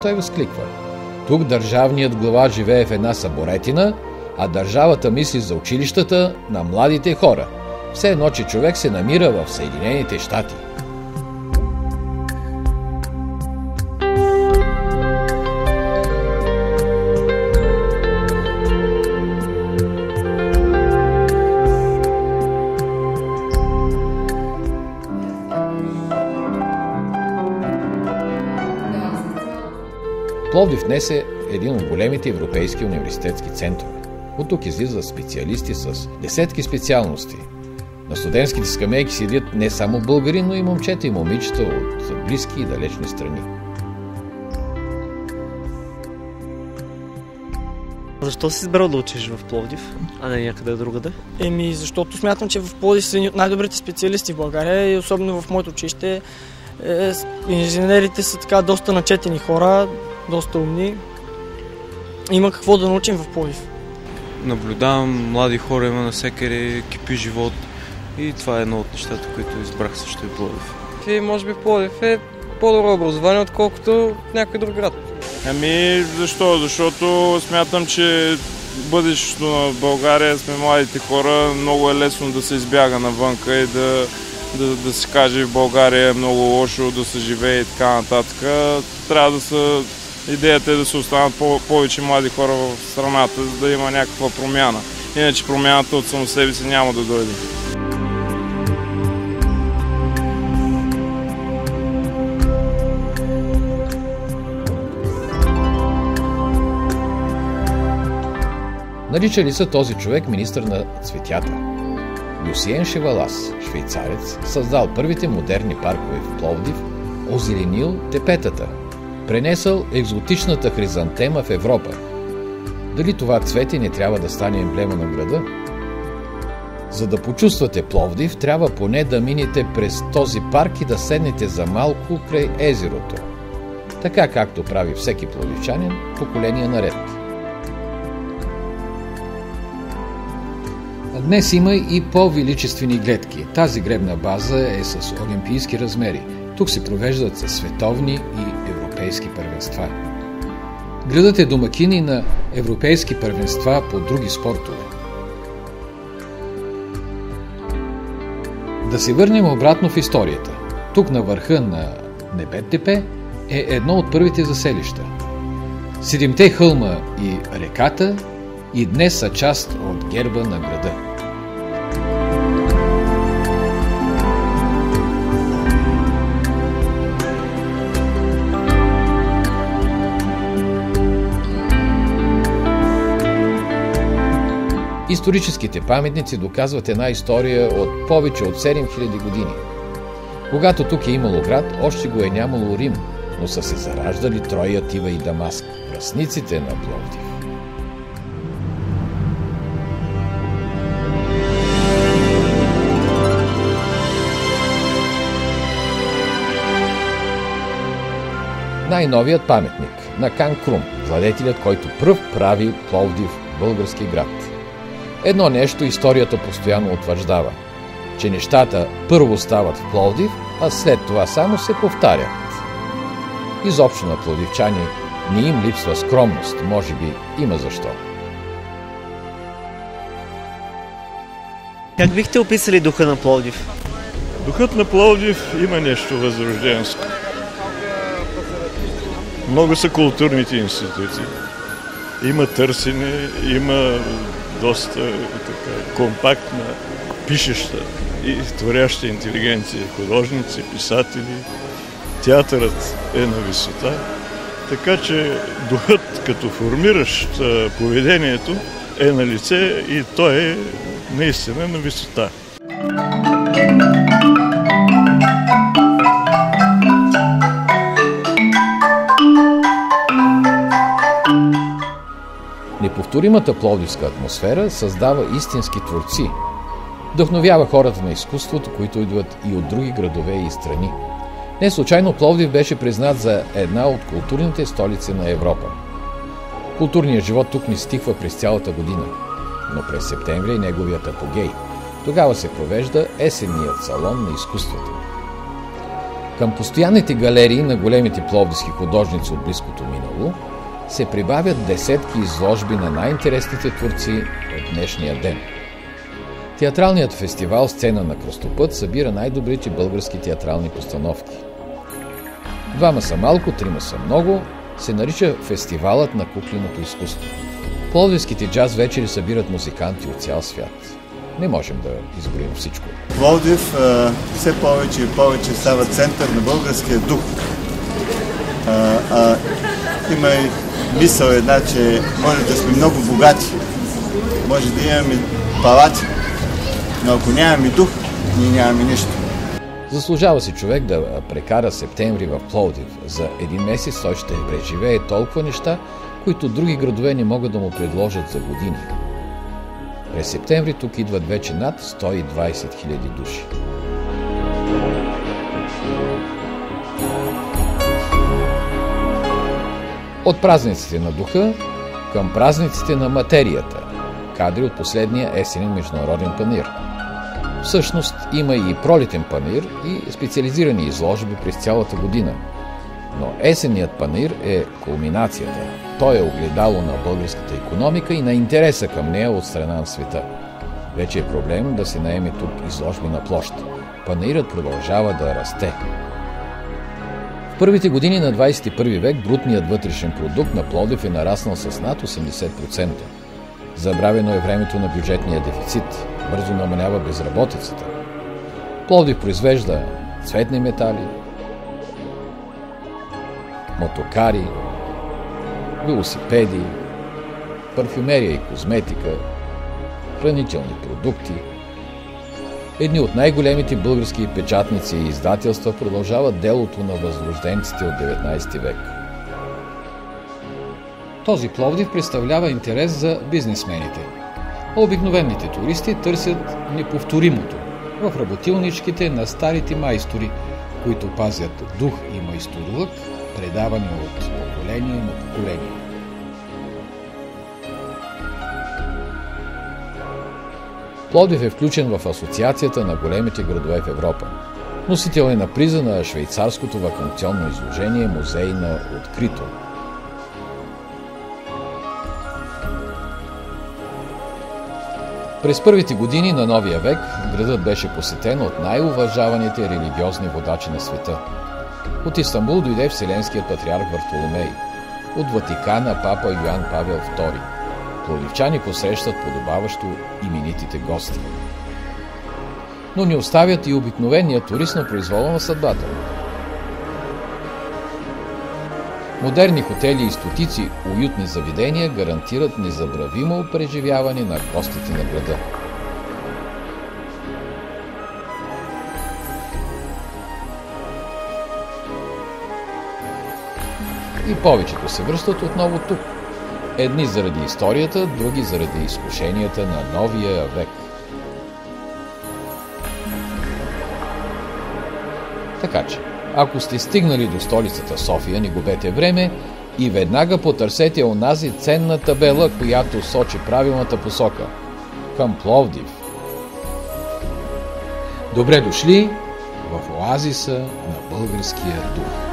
Той възкликва: тук държавният глава живее в една съборетина, а държавата мисли за училищата на младите хора. Все едно, че човек се намира в Съединените щати. Пловдив днес е един от големите европейски университетски центрове. От тук излизат специалисти с десетки специалности. На студентските скамейки седят не само българи, но и момчета и момичета от близки и далечни страни. Защо си избрал да учиш в Пловдив, а не някъде другаде? Защото смятам, че в Пловдив са едни от най-добрите специалисти в България и особено в моето училище. Инженерите са така доста начетени хора, доста умни. Има какво да научим в Пловдив. Наблюдавам млади хора, има навсякъде, кипи живот и това е едно от нещата, които избрах също и Пловдив. И може би Пловдив е по-добро образование, отколкото в някой друг град. Защо? Защото смятам, че бъдещето на България сме младите хора, много е лесно да се избяга навънка и да се каже в България е много лошо да се живее и така нататък. Трябва да са... Идеята е да се останат повече млади хора в страната, за да има някаква промяна. Иначе промяната от само себе си няма да дойде. Наричали са този човек министър на цветята. Люсиен Шевалас, швейцарец, създал първите модерни паркове в Пловдив, озеленил тепетата, пренесъл екзотичната хризантема в Европа. Дали това цвете не трябва да стане емблема на града? За да почувствате Пловдив, трябва поне да минете през този парк и да седнете за малко край езерото. Така както прави всеки пловдивчанин поколения наред. Днес има и по-величествени гледки. Тази гребна база е с олимпийски размери. Тук се провеждат световни и европейски първенства. Градът е домакин и на европейски първенства по други спортове. Да се върнем обратно в историята. Тук на върха на Небет-тепе е едно от първите заселища. Седемте хълма и реката и днес са част от герба на града. Историческите паметници доказват една история от повече от 7000 години. Когато тук е имало град, още го е нямало Рим, но са се зараждали Троя, Тива и Дамаск, кръстниците на Пловдив. Най-новият паметник на Кан Крум, владетелят, който пръв прави Пловдив български град. Едно нещо историята постоянно утвърждава, че нещата първо стават в Пловдив, а след това само се повтарят. Изобщо на пловдивчани не им липсва скромност, може би има защо. Как бихте описали духа на Пловдив? Духът на Пловдив има нещо възрожденско. Много са културните институти. Има търсене, има доста компактна, пишеща и творяща интелигенция. Художници, писатели. Театърът е на висота. Така че духът, като формиращ поведението, е на лице и той е наистина на висота. Неповторимата пловдивска атмосфера създава истински творци. Вдъхновява хората на изкуството, които идват и от други градове и страни. Не случайно Пловдив беше признат за една от културните столици на Европа. Културният живот тук не стихва през цялата година, но през септември е неговият апогей. Тогава се провежда есенният салон на изкуството. Към постоянните галерии на големите пловдивски художници от близкото него се прибавят десетки изложби на най-интересните творци от днешния ден. Театралният фестивал "Сцена на кръстопът" събира най-добрите български театрални постановки. Двама са малко, трима са много, се нарича Фестивалът на кукленото изкуство. Пловдивските джаз вечери събират музиканти от цял свят. Не можем да изброим всичко. Пловдив все повече и повече става център на българския дух. Има и мисъл една, че може да сме много богати, може да имаме палати, но ако нямаме дух, ние нямаме нищо. Заслужава си човек да прекара септември в Пловдив. За един месец той ще преживее толкова неща, които други градове не могат да му предложат за години. През септември тук идват вече над 120 000 души. От празниците на духа към празниците на материята. Кадри от последния есенен международен панаир. Всъщност има и пролетен панаир и специализирани изложби през цялата година. Но есенният панаир е кулминацията. Той е огледало на българската икономика и на интереса към нея от страна на света. Вече е проблем да се наеме тук изложби на площ. Панаирът продължава да расте. В първите години на 21 век брутният вътрешен продукт на Пловдив е нараснал с над 80%. Забравено е времето на бюджетния дефицит. Бързо намалява безработицата. Пловдив произвежда цветни метали, мотокари, велосипеди, парфюмерия и козметика, хранителни продукти. Едни от най-големите български печатници и издателства продължават делото на възрожденците от 19 век. Този Пловдив представлява интерес за бизнесмените. Обикновените туристи търсят неповторимото в работилничките на старите майстори, които пазят дух и майсторлък, предавани от поколение на поколение. Пловдив е включен в Асоциацията на големите градове в Европа. Носител е на приза на швейцарското ваканционно изложение "Музей на открито". През първите години на новия век градът беше посетен от най-уважаваните религиозни водачи на света. От Истанбул дойде вселенският патриарх Вартоломей. От Ватикана папа Йоан Павел II. Пловдивчани посрещат подобаващо именитите гости. Но не оставят и обикновения турист на произвола на съдбата. Модерни хотели и стотици уютни заведения гарантират незабравимо преживяване на гостите на града. И повечето се връщат отново тук. Едни заради историята, други заради изкушенията на новия век. Така че, ако сте стигнали до столицата София, не губете време и веднага потърсете онази ценна табела, която сочи правилната посока – към Пловдив. Добре дошли в оазиса на българския дух.